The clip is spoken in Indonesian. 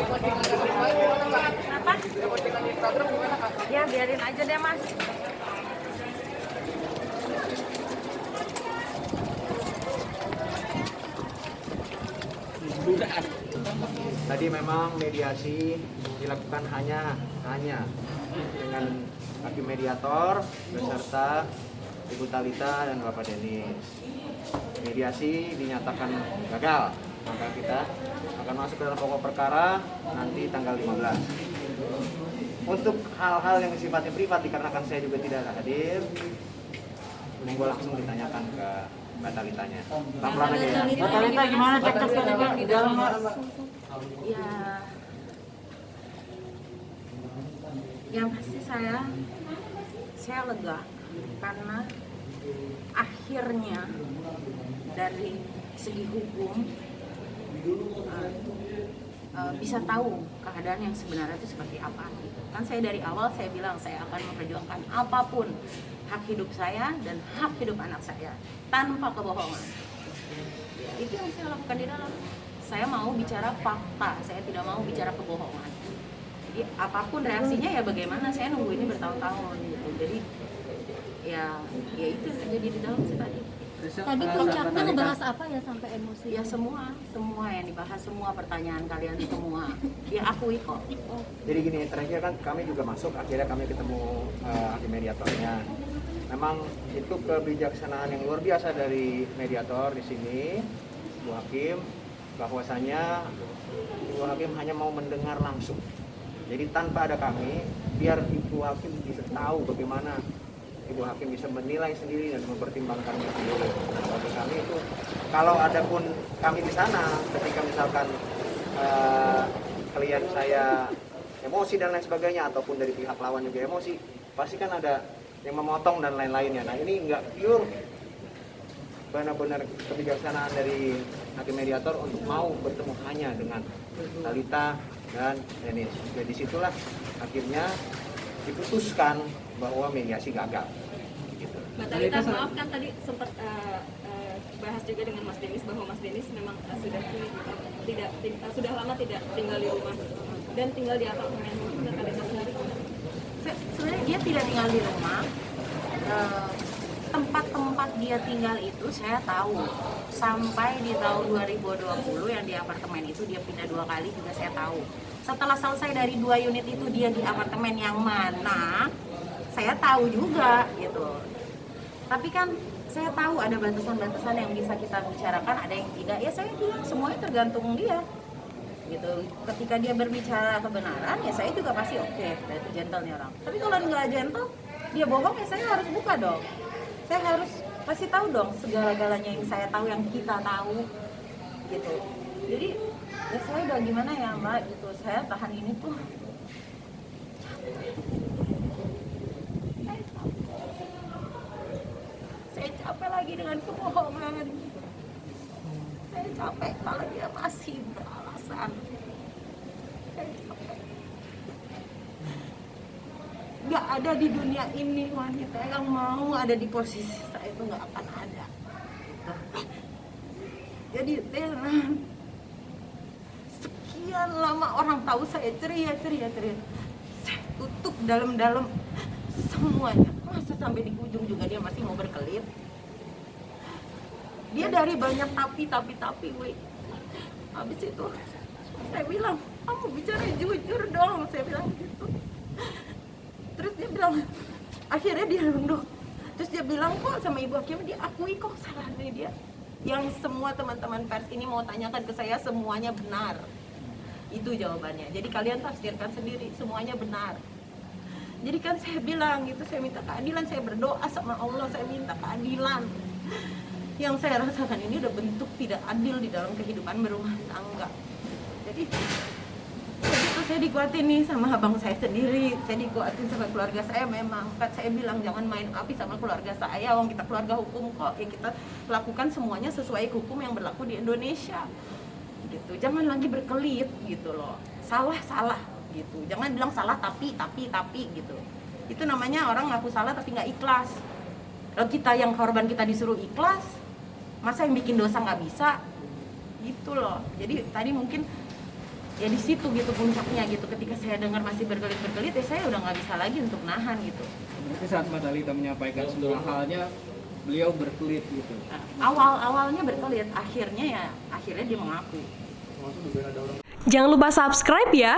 Apa? Ya biarin aja deh mas. Tadi memang mediasi dilakukan hanya dengan hakim mediator beserta Ibu Talita dan Bapak Denis. Mediasi dinyatakan gagal, maka kita akan masuk ke dalam pokok perkara nanti tanggal 15. Untuk hal-hal yang sifatnya privat dikarenakan saya juga tidak hadir, monggo langsung ditanyakan ke Mbak Talitanya. Pelan-pelan aja ya. Mbak Talita gimana cek-cek tadi Mbak di dalam Mbak? Ya, yang pasti saya lega karena akhirnya dari segi hukum bisa tahu keadaan yang sebenarnya itu seperti apa. Kan saya dari awal saya bilang saya akan memperjuangkan apapun hak hidup saya dan hak hidup anak saya tanpa kebohongan. Ya, itu yang saya lakukan di dalam. Saya mau bicara fakta, saya tidak mau bicara kebohongan. Jadi apapun reaksinya ya bagaimana, saya nunggu ini bertahun-tahun gitu. Jadi ya itu yang terjadi di dalam sih tadi. Tadi puncaknya ngebahas apa ya sampai emosi? Ya semua yang dibahas, semua pertanyaan kalian semua dia akui kok. Jadi gini, terakhir kan kami juga masuk, akhirnya kami ketemu hakim mediatornya. Memang itu kebijaksanaan yang luar biasa dari mediator di sini, Bu Hakim, bahwasanya Ibu Hakim hanya mau mendengar langsung. Jadi tanpa ada kami, biar Ibu Hakim bisa tahu bagaimana Ibu Hakim bisa menilai sendiri dan mempertimbangkannya sendiri. Nah, bagi kami itu, kalau ada pun kami di sana, ketika misalkan klien saya emosi dan lain sebagainya, ataupun dari pihak lawan juga emosi, pasti kan ada yang memotong dan lain-lainnya. Nah ini nggak pure, benar-benar kebijaksanaan dari hakim mediator untuk mau bertemu hanya dengan Talita dan Denis. Jadi disitulah akhirnya diputuskan bahwa mediasi gagal. Gitu. Mbak Talita, maaf kan tadi sempat bahas juga dengan Mas Denis bahwa Mas Denis memang sudah lama tidak tinggal di rumah dan tinggal di apartemen. Mungkin Mbak Talita sendiri. Sebenarnya dia tidak tinggal di rumah. Tempat-tempat dia tinggal itu saya tahu. Sampai di tahun 2020 yang di apartemen itu dia pindah 2 kali juga saya tahu. Setelah selesai dari 2 unit itu dia di apartemen yang mana, saya tahu juga gitu. Tapi kan saya tahu ada batasan-batasan yang bisa kita bicarakan, ada yang tidak. Ya saya bilang semuanya tergantung dia. Gitu. Ketika dia berbicara kebenaran, ya saya juga pasti oke, itu gentle nih orang. Tapi kalau nggak gentle, dia bohong, ya saya harus buka dong. Saya harus kasih tahu dong segala-galanya yang saya tahu, yang kita tahu, gitu. Jadi ya saya udah gimana ya Mbak, gitu. Saya tahan ini tuh. Saya capek lagi dengan kebohongan. Saya capek kalau dia masih beralasan. Saya capek. Gak ada di dunia ini wanita yang mau ada di posisi saya, itu gak akan ada. Jadi sekian lama orang tahu saya ceria. Saya tutup dalam-dalam semuanya. Masa sampai di ujung juga dia masih mau berkelit. Dia dari banyak tapi, weh. Habis itu saya bilang, kamu bicara jujur dong, saya bilang gitu. Terus dia bilang, akhirnya dia nunduk. Terus dia bilang kok sama Ibu Hakim, dia akui kok salahnya dia. Yang semua teman-teman pers ini mau tanyakan ke saya, semuanya benar. Itu jawabannya. Jadi kalian tafsirkan sendiri, semuanya benar. Jadi kan saya bilang gitu, saya minta keadilan, saya berdoa sama Allah, saya minta keadilan. Yang saya rasakan ini udah bentuk tidak adil di dalam kehidupan berumah tangga. Jadi itu saya dikuatin nih sama abang saya sendiri, saya dikuatin sama keluarga saya. Memang kan saya bilang jangan main api sama keluarga saya, wong kita keluarga hukum kok. Ya kita lakukan semuanya sesuai hukum yang berlaku di Indonesia. Gitu. Jangan lagi berkelit gitu loh. Salah gitu. Jangan bilang salah tapi gitu. Itu namanya orang ngaku salah tapi nggak ikhlas. Kalau kita yang korban kita disuruh ikhlas, masa yang bikin dosa nggak bisa? Gitu loh. Jadi tadi mungkin Ya di situ gitu puncaknya gitu. Ketika saya dengar masih berkelit-berkelit, ya saya udah nggak bisa lagi untuk nahan gitu. Berarti saat Mbak Thalita menyampaikan semua halnya, beliau berkelit gitu. Awalnya berkelit, akhirnya dia mengaku. Jangan lupa subscribe ya.